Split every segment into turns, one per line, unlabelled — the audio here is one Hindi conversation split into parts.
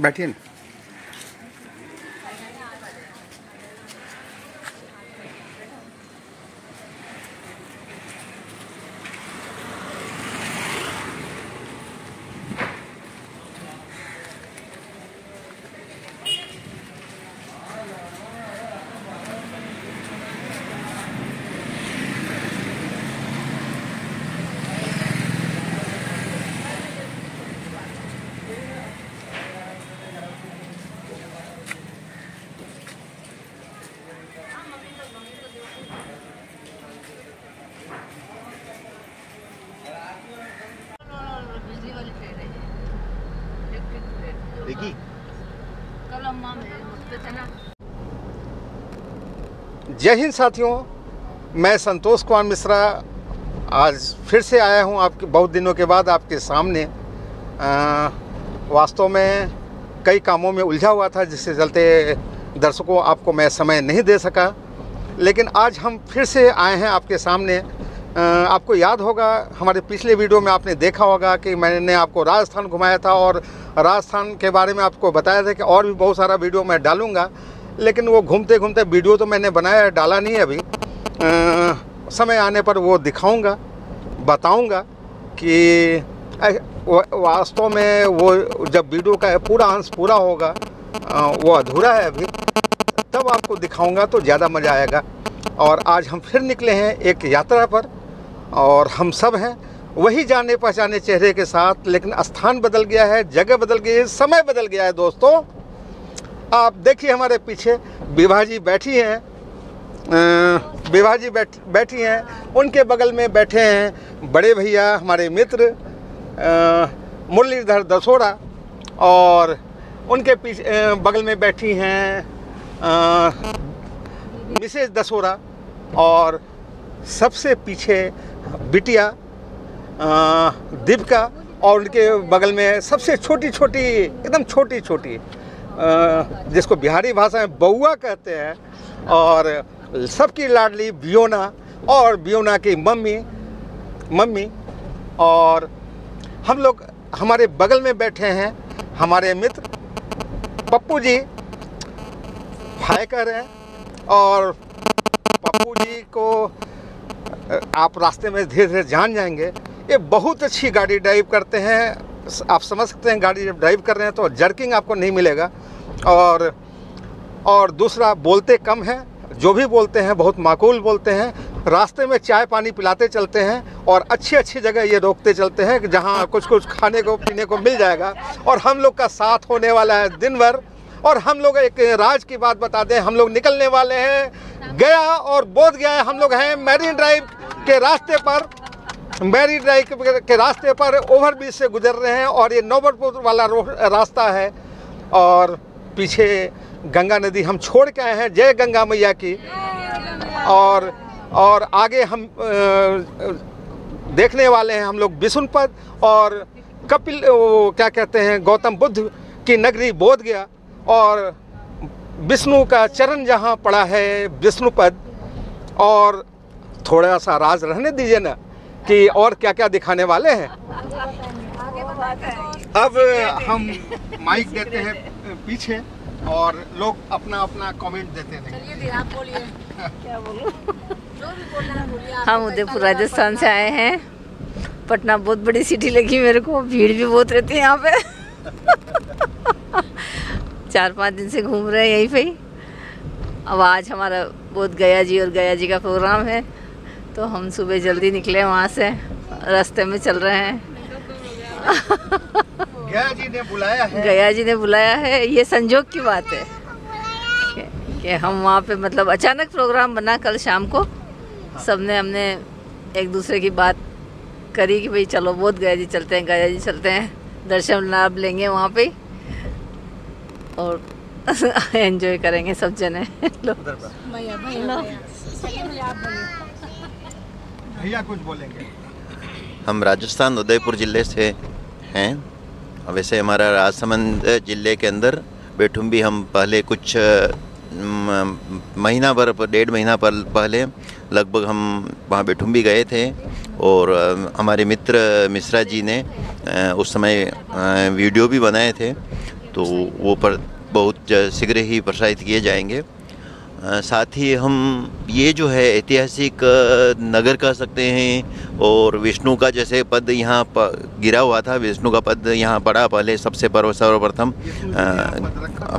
बैठिए ना। जय हिंद साथियों, मैं संतोष कुमार मिश्रा आज फिर से आया हूं आपके बहुत दिनों के बाद आपके सामने। वास्तव में कई कामों में उलझा हुआ था, जिससे चलते दर्शकों आपको मैं समय नहीं दे सका, लेकिन आज हम फिर से आए हैं आपके सामने। आपको याद होगा हमारे पिछले वीडियो में आपने देखा होगा कि मैंने आपको राजस्थान घुमाया था और राजस्थान के बारे में आपको बताया था कि और भी बहुत सारा वीडियो मैं डालूंगा, लेकिन वो घूमते घूमते वीडियो तो मैंने बनाया डाला नहीं अभी। समय आने पर वो दिखाऊंगा, बताऊंगा कि वास्तव में वो जब वीडियो का पूरा अंश पूरा होगा, वो अधूरा है अभी, तब आपको दिखाऊंगा तो ज़्यादा मज़ा आएगा। और आज हम फिर निकले हैं एक यात्रा पर, और हम सब हैं वही जाने पहचाने चेहरे के साथ, लेकिन स्थान बदल गया है, जगह बदल गई है, समय बदल गया है। दोस्तों आप देखिए हमारे पीछे विभा जी बैठी हैं, विभा जी बैठी हैं, उनके बगल में बैठे हैं बड़े भैया हमारे मित्र मुरलीधर दसोरा, और उनके पीछे बगल में बैठी हैं मिसेज दसोरा, और सबसे पीछे बिटिया दीपिका, और उनके बगल में सबसे छोटी छोटी, एकदम छोटी छोटी, जिसको बिहारी भाषा में बउआ कहते हैं, और सबकी लाडली बियोना, और बियोना की मम्मी। और हम लोग हमारे बगल में बैठे हैं हमारे मित्र पप्पू जी, हाय कह रहे हैं। और पप्पू जी को आप रास्ते में धीरे धीरे जान जाएंगे। ये बहुत अच्छी गाड़ी ड्राइव करते हैं, आप समझ सकते हैं गाड़ी जब ड्राइव कर रहे हैं तो जर्किंग आपको नहीं मिलेगा। और दूसरा, बोलते कम हैं, जो भी बोलते हैं बहुत माकूल बोलते हैं। रास्ते में चाय पानी पिलाते चलते हैं, और अच्छी अच्छी जगह ये रोकते चलते हैं जहाँ कुछ कुछ खाने को पीने को मिल जाएगा। और हम लोग का साथ होने वाला है दिन भर। और हम लोग एक राज की बात बता दें, हम लोग निकलने वाले हैं गया और बोध गया। हम लोग हैं मैरीन ड्राइव के रास्ते पर, मैरीन ड्राइव के रास्ते पर ओवरब्रिज से गुजर रहे हैं, और ये नौबतपुर वाला रास्ता है। और पीछे गंगा नदी हम छोड़ के आए हैं, जय गंगा मैया की। और आगे हम देखने वाले हैं हम लोग विष्णुपद और कपिल, क्या कहते हैं, गौतम बुद्ध की नगरी बोध गया, और विष्णु का चरण जहाँ पड़ा है विष्णुपद। और थोड़ा सा राज रहने दीजिए ना कि और क्या क्या दिखाने वाले हैं। अब हम माइक देते हैं पीछे, और लोग अपना अपना कमेंट देते हैं। चलिए आप बोलिए। क्या बोलूं? जो भी बोलना है बोलिए।
हम उदयपुर राजस्थान से आए हैं। पटना बहुत बड़ी सिटी लगी मेरे को, भीड़ भी बहुत रहती है यहाँ पे। 4-5 दिन से घूम रहे हैं यहीं पे ही। अब आज हमारा बोध गया जी और गया जी का प्रोग्राम है, तो हम सुबह जल्दी निकले वहाँ से, रास्ते में चल रहे हैं।
गया जी ने बुलाया है,
गया जी ने बुलाया है। ये संजोग की बात है कि हम वहाँ पे, मतलब अचानक प्रोग्राम बना कल शाम को। सबने हमने एक दूसरे की बात करी कि भाई चलो बोध गया जी चलते हैं, गया जी चलते हैं, दर्शन लाभ लेंगे वहाँ पे और एंजॉय करेंगे सब जने।
भैया कुछ बोलेंगे।
हम राजस्थान उदयपुर ज़िले से हैं। वैसे हमारा राजसमंद ज़िले के अंदर बेठुम्बी हम पहले कुछ महीना भर, 1.5 महीना पहले लगभग हम वहाँ बेठुम्बी गए थे, और हमारे मित्र मिश्रा जी ने उस समय वीडियो भी बनाए थे। तो वो पर बहुत शीघ्र ही प्रसारित किए जाएंगे। साथ ही हम ये जो है ऐतिहासिक नगर कह सकते हैं, और विष्णु का जैसे पद यहाँ गिरा हुआ था, विष्णु का पद यहाँ पड़ा पहले सबसे सर्वप्रथम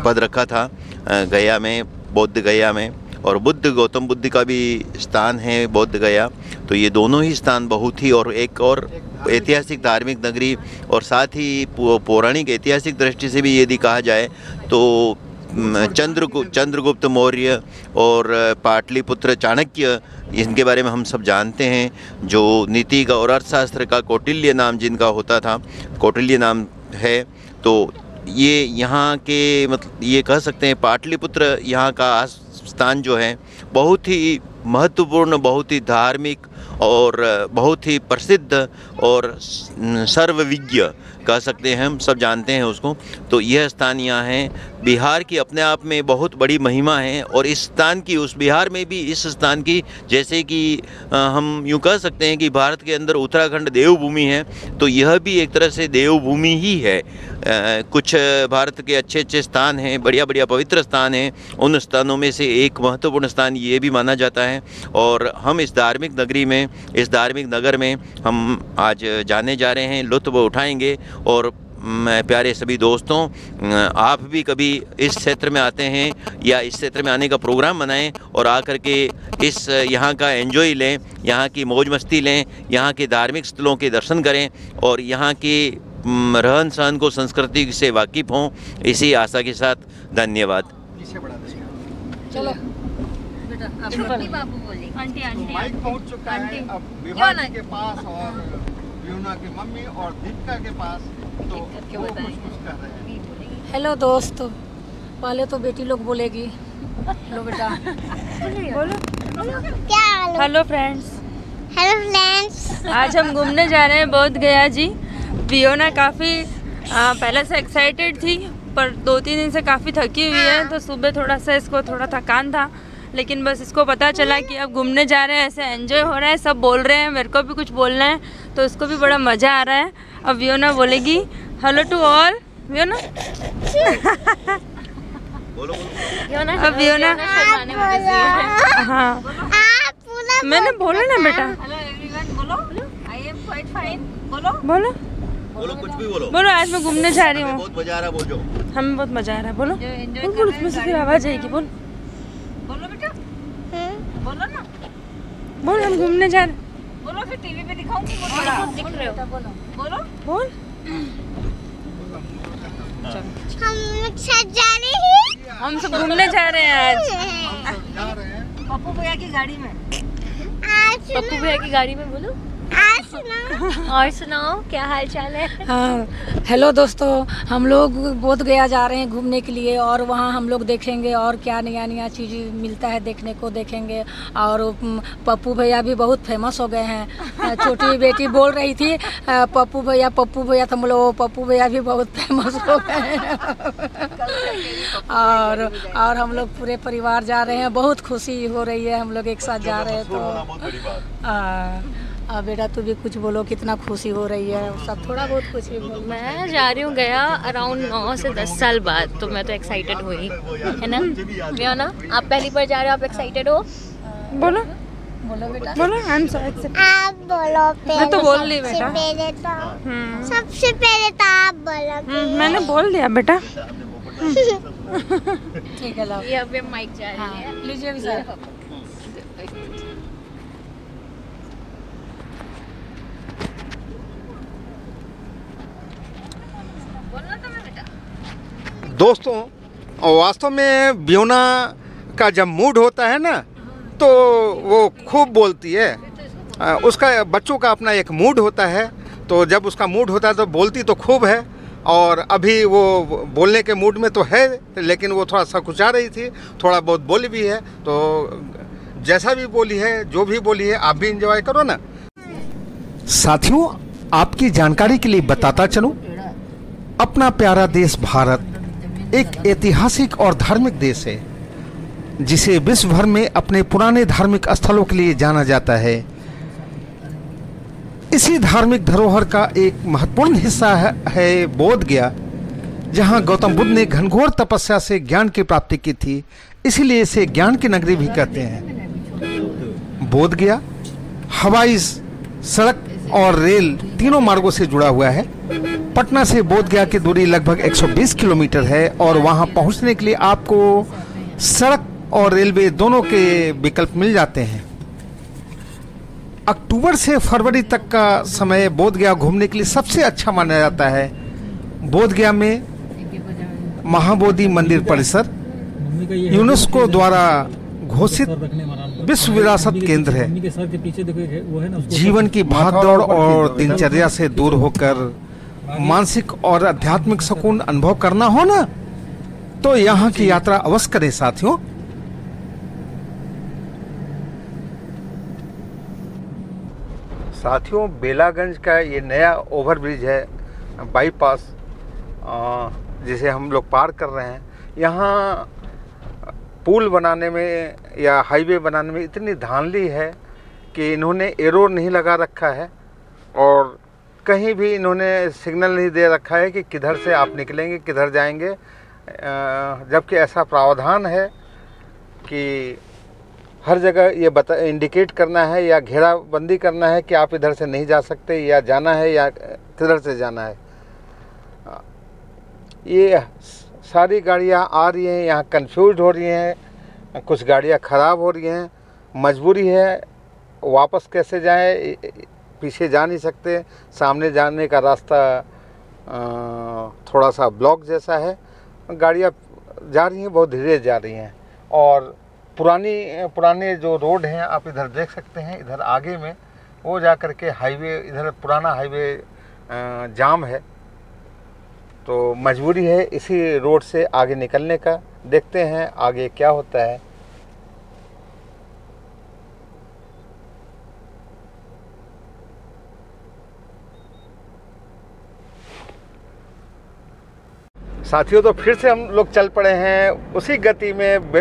पद रखा था गया में, बौद्ध गया में, और बुद्ध गौतम बुद्ध का भी स्थान है बौद्ध गया। तो ये दोनों ही स्थान बहुत ही और एक और ऐतिहासिक धार्मिक नगरी, और साथ ही पौराणिक ऐतिहासिक दृष्टि से भी यदि कहा जाए तो चंद्रगुप्त मौर्य और पाटलिपुत्र चाणक्य, इनके बारे में हम सब जानते हैं, जो नीति का और अर्थशास्त्र का कौटिल्य नाम जिनका होता था, कौटिल्य नाम है। तो ये यहाँ के मतलब ये कह सकते हैं पाटलिपुत्र यहाँ का स्थान जो है बहुत ही महत्वपूर्ण, बहुत ही धार्मिक और बहुत ही प्रसिद्ध और सर्वविज्ञ कह सकते हैं, हम सब जानते हैं उसको। तो यह स्थान यहाँ है। बिहार की अपने आप में बहुत बड़ी महिमा है, और इस स्थान की, उस बिहार में भी इस स्थान की, जैसे कि हम यूँ कह सकते हैं कि भारत के अंदर उत्तराखंड देवभूमि है, तो यह भी एक तरह से देवभूमि ही है। कुछ भारत के अच्छे अच्छे स्थान हैं, बढ़िया बढ़िया पवित्र स्थान हैं, उन स्थानों में से एक महत्वपूर्ण स्थान ये भी माना जाता है। और हम इस धार्मिक नगरी में, इस धार्मिक नगर में हम आज जाने जा रहे हैं, लुत्फ़ उठाएंगे। और प्यारे सभी दोस्तों, आप भी कभी इस क्षेत्र में आते हैं या इस क्षेत्र में आने का प्रोग्राम बनाएं और आकर के इस यहाँ का एंजॉय लें, यहाँ की मौज मस्ती लें, यहाँ के धार्मिक स्थलों के दर्शन करें और यहाँ की रहन सहन को, संस्कृति से वाकिफ़ हों। इसी आशा के साथ धन्यवाद।
चलो
माइक पहुंच चुका है अब विवाह के पास और यूना की मम्मी और दीपिका के पास, तो वो कुछ कर रहे हैं।
हेलो दोस्तों, पहले तो बेटी लोग बोलेगी। हेलो बेटा, बोलो
क्या?
Hello friends.
हेलो फ्रेंड्स,
आज हम घूमने जा रहे हैं बोध गया जी। वियोना काफ़ी पहले से एक्साइटेड थी, पर 2-3 दिन से काफ़ी थकी हुई है, तो सुबह थोड़ा सा इसको थोड़ा थकान था, लेकिन बस इसको पता चला कि अब घूमने जा रहे हैं, ऐसे एंजॉय हो रहा है, सब बोल रहे हैं, मेरे को भी कुछ बोलना है, तो उसको भी बड़ा मज़ा आ रहा है। अब वियोना बोलेगी हेलो टू ऑल। वियोना अब वियोना, हाँ मैंने बोला ना बेटा,
हेलो एवरीवन, बोलो आई एम क्वाइट फाइन, बोलो
बोलो
बोलो, कुछ भी बोलो।
बोलो आज मैं घूमने जा रही हूँ,
बहुत मजा आ रहा है, बोलो।
हमें बहुत मजा आ रहा है। बोलो
जो एंजॉय
बोल, उसमें से फिर आवाज़ आएगी। बोल
बोलो बेटा, बोलो ना,
बोल हम घूमने जा रहे।
बोलो फिर टीवी पे दिखाऊंगी, बोलो दिख रहे हो, बोलो
बोल
हम लोग साथ जा रहे हैं।
हम सब घूमने जा रहे हैं आज।
जा रहे हैं
पप्पू भैया की गाड़ी में।
आज
पप्पू भैया की गाड़ी में। बोलो
आज सुनाओ।
और सुनाओ, क्या हाल चाल है?
हाँ, हेलो दोस्तों, हम लोग बोध गया जा रहे हैं घूमने के लिए, और वहाँ हम लोग देखेंगे और क्या नया नया चीज़ मिलता है देखने को, देखेंगे। और पप्पू भैया भी बहुत फेमस हो गए हैं। छोटी बेटी बोल रही थी पप्पू भैया तो बोलो पप्पू भैया भी बहुत फेमस हो गए हैं। और हम लोग पूरे परिवार जा रहे हैं, बहुत खुशी हो रही है, हम लोग एक साथ जा रहे हैं। तो बेटा तू भी कुछ बोलो, कितना खुशी हो रही है, सब थोड़ा बहुत खुशी बोलो।
मैं जा रही हूँ गया अराउंड 9 से 10 साल बाद, तो मैं तो एक्साइटेड हुई है ना। वियोना, आप पहली बार जा रहे हो, आप एक्साइटेड हो?
बोलो
बोलो बेटा,
बोलो आई एम सो एक्साइटेड।
आप बोलो पहले।
मैं तो बोल ली बेटा।
सबसे पहले तो आप बोलो।
मैंने बोल दिया बेटा।
ठीक है, लो
ये अभी माइक जा रही है।
लीजिए भी सर।
दोस्तों, वास्तव में वियोना का जब मूड होता है ना, तो वो खूब बोलती है। उसका बच्चों का अपना एक मूड होता है, तो जब उसका मूड होता है तो बोलती तो खूब है। और अभी वो बोलने के मूड में तो है, लेकिन वो थोड़ा सकुचा रही थी, थोड़ा बहुत बोली भी है। तो जैसा भी बोली है, जो भी बोली है, आप भी इंजॉय करो ना। साथियों, आपकी जानकारी के लिए बताता चलूं, अपना प्यारा देश भारत एक ऐतिहासिक और धार्मिक देश है, जिसे विश्व भर में अपने पुराने धार्मिक स्थलों के लिए जाना जाता है। इसी धार्मिक धरोहर का एक महत्वपूर्ण हिस्सा है बोध गया, जहां गौतम बुद्ध ने घनघोर तपस्या से ज्ञान की प्राप्ति की थी, इसीलिए इसे ज्ञान की नगरी भी कहते हैं। बोध गया हवाई, सड़क और रेल तीनों मार्गों से जुड़ा हुआ है। पटना से बोध गया की दूरी लगभग 120 किलोमीटर है और वहां पहुंचने के लिए आपको सड़क और रेलवे दोनों के विकल्प मिल जाते हैं। अक्टूबर से फरवरी तक का समय बोध गया घूमने के लिए सबसे अच्छा माना जाता है। बोध गया में महाबोधि मंदिर परिसर यूनेस्को द्वारा घोषित विश्व विरासत केंद्र है। जीवन की भागदौड़ और दिनचर्या से दूर होकर मानसिक और आध्यात्मिक सुकून अनुभव करना हो ना, तो यहाँ की यात्रा अवश्य करें साथियों। साथियों, बेलागंज का ये नया ओवरब्रिज है, बाईपास, जिसे हम लोग पार कर रहे हैं। यहाँ पुल बनाने में या हाईवे बनाने में इतनी धांधली है कि इन्होंने एरो नहीं लगा रखा है और कहीं भी इन्होंने सिग्नल नहीं दे रखा है कि किधर से आप निकलेंगे, किधर जाएंगे, जबकि ऐसा प्रावधान है कि हर जगह ये इंडिकेट करना है या घेराबंदी करना है कि आप इधर से नहीं जा सकते, या जाना है या किधर से जाना है। ये सारी गाड़ियाँ आ रही हैं, यहाँ कंफ्यूज हो रही हैं, कुछ गाड़ियाँ ख़राब हो रही हैं, मजबूरी है, वापस कैसे जाएं, पीछे जा नहीं सकते, सामने जाने का रास्ता थोड़ा सा ब्लॉक जैसा है, गाड़ियाँ जा रही हैं, बहुत धीरे जा रही हैं। और पुराने जो रोड हैं आप इधर देख सकते हैं, इधर आगे में वो जा कर के हाईवे, इधर पुराना हाईवे जाम है, तो मजबूरी है इसी रोड से आगे निकलने का। देखते हैं आगे क्या होता है। साथियों, तो फिर से हम लोग चल पड़े हैं उसी गति में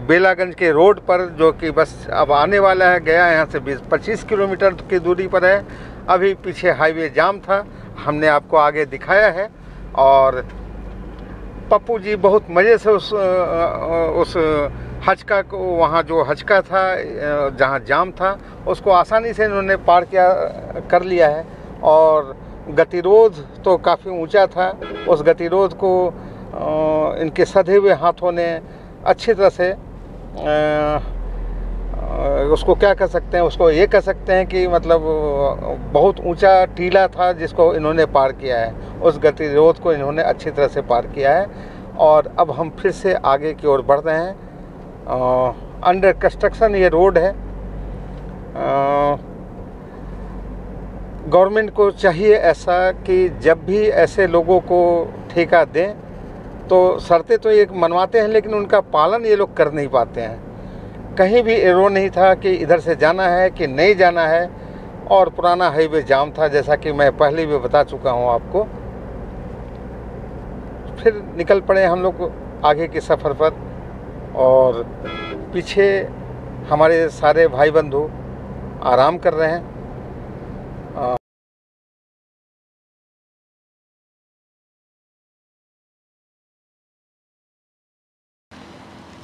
बेलागंज के रोड पर, जो कि बस अब आने वाला है। गया यहाँ से 20-25 किलोमीटर की दूरी पर है। अभी पीछे हाईवे जाम था, हमने आपको आगे दिखाया है। और पप्पू जी बहुत मज़े से उस हचका को, वहाँ जो हचका था जहाँ जाम था, उसको आसानी से इन्होंने पार कर लिया है। और गतिरोध तो काफ़ी ऊंचा था, उस गतिरोध को इनके सधे हुए हाथों ने अच्छी तरह से उसको क्या कह सकते हैं, उसको ये कह सकते हैं कि मतलब बहुत ऊंचा टीला था जिसको इन्होंने पार किया है। उस गतिरोध को इन्होंने अच्छी तरह से पार किया है। और अब हम फिर से आगे की ओर बढ़ रहे हैं। अंडर कंस्ट्रक्शन ये रोड है। गवर्नमेंट को चाहिए ऐसा कि जब भी ऐसे लोगों को ठेका दें तो शर्तें तो ये मनवाते हैं, लेकिन उनका पालन ये लोग कर नहीं पाते हैं। कहीं भी एरो नहीं था कि इधर से जाना है कि नहीं जाना है, और पुराना हाईवे जाम था, जैसा कि मैं पहले भी बता चुका हूं आपको। फिर निकल पड़े हम लोग आगे के सफ़र पर, और पीछे हमारे सारे भाई बंधु आराम कर रहे हैं।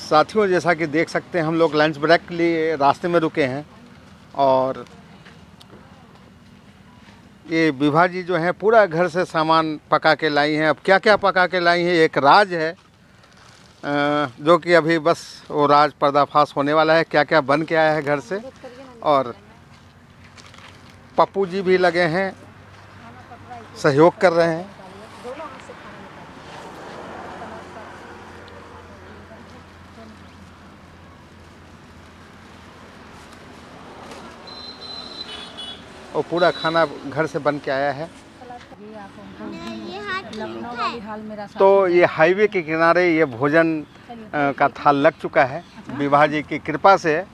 साथियों, जैसा कि देख सकते हैं हम लोग लंच ब्रेक के लिए रास्ते में रुके हैं। और ये विभा जी जो हैं पूरा घर से सामान पका के लाई हैं। अब क्या क्या पका के लाई हैं, एक राज है जो कि अभी बस वो राज पर्दाफाश होने वाला है, क्या क्या बन के आया है घर से। और पप्पू जी भी लगे हैं, सहयोग कर रहे हैं। और पूरा खाना घर से बन के आया है। तो ये हाईवे के किनारे ये भोजन का थाल लग चुका है विभा जी की कृपा से।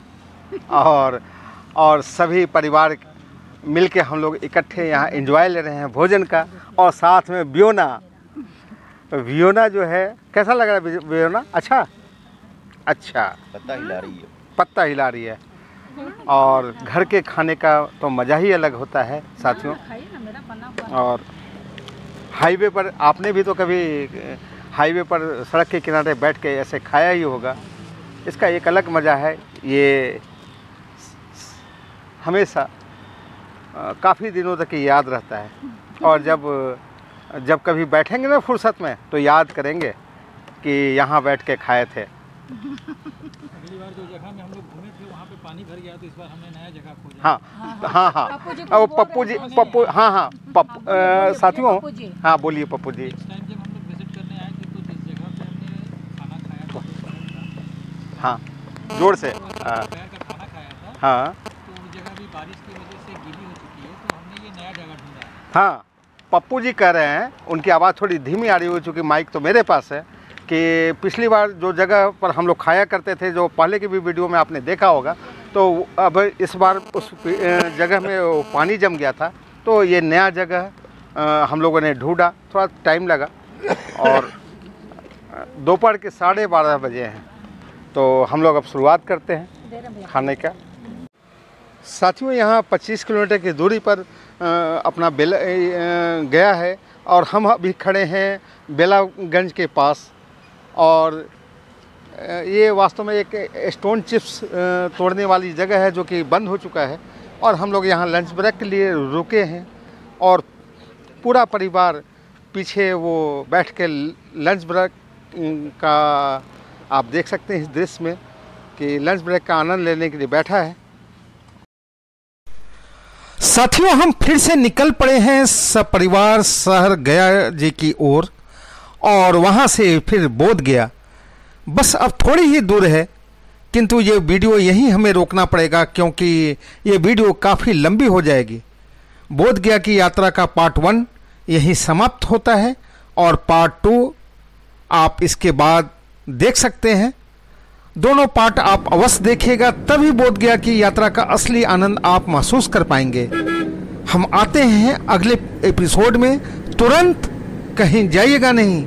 और सभी परिवार मिलके हम लोग इकट्ठे यहाँ एंजॉय ले रहे हैं भोजन का। और साथ में वियोना जो है, कैसा लग रहा है वियोना? अच्छा, पत्ता हिला रही है। और घर के खाने का तो मज़ा ही अलग होता है साथियों। और हाईवे पर आपने भी तो कभी हाईवे पर सड़क के किनारे बैठ के ऐसे खाया ही होगा। इसका एक अलग मज़ा है। ये हमेशा काफ़ी दिनों तक ये याद रहता है, और जब कभी बैठेंगे ना फुर्सत में तो याद करेंगे कि यहाँ बैठ के खाए थे।
अगली बार जो जगह में हम लोग घूमे थे वहाँ पे पानी भर गया, तो इस बार हमने नया जगह खोजा।
हाँ, पप्पू, हाँ साथियों, हाँ बोलिए पप्पू जी।
नेक्स्ट टाइम जब हम लोग विजिट करने आए थे तो जिस जगह पे हमने खाना खाया था,
हाँ जोर से,
दोपहर का खाना खाया था,
हाँ
तो वो जगह भी बारिश की वजह से गीली हो चुकी है, तो हमने ये नया जगह ढूंढा है।
हाँ, पप्पू जी कह रहे हैं, उनकी आवाज़ थोड़ी धीमी आ रही हो, चूँकि माइक तो मेरे पास है, कि पिछली बार जो जगह पर हम लोग खाया करते थे, जो पहले की भी वीडियो में आपने देखा होगा, तो अब इस बार उस जगह में वो पानी जम गया था, तो ये नया जगह हम लोगों ने ढूंढा। थोड़ा टाइम लगा, और दोपहर के 12:30 बजे हैं, तो हम लोग अब शुरुआत करते हैं खाने का। साथियों, यहाँ 25 किलोमीटर की दूरी पर अपना बेला गया है, और हम अभी खड़े हैं बेलागंज के पास। और ये वास्तव में एक स्टोन चिप्स तोड़ने वाली जगह है, जो कि बंद हो चुका है, और हम लोग यहाँ लंच ब्रेक के लिए रुके हैं, और पूरा परिवार पीछे वो बैठ के लंच ब्रेक का आप देख सकते हैं इस दृश्य में कि लंच ब्रेक का आनंद लेने के लिए बैठा है। साथियों, हम फिर से निकल पड़े हैं सपरिवार शहर गया जी की ओर, और वहाँ से फिर बोध गया। बस अब थोड़ी ही दूर है, किंतु ये वीडियो यहीं हमें रोकना पड़ेगा, क्योंकि ये वीडियो काफ़ी लंबी हो जाएगी। बोध गया की यात्रा का पार्ट 1 यहीं समाप्त होता है, और पार्ट 2 आप इसके बाद देख सकते हैं। दोनों पार्ट आप अवश्य देखिएगा, तभी बोध गया की यात्रा का असली आनंद आप महसूस कर पाएंगे। हम आते हैं अगले एपिसोड में, तुरंत कहीं जाइएगा नहीं।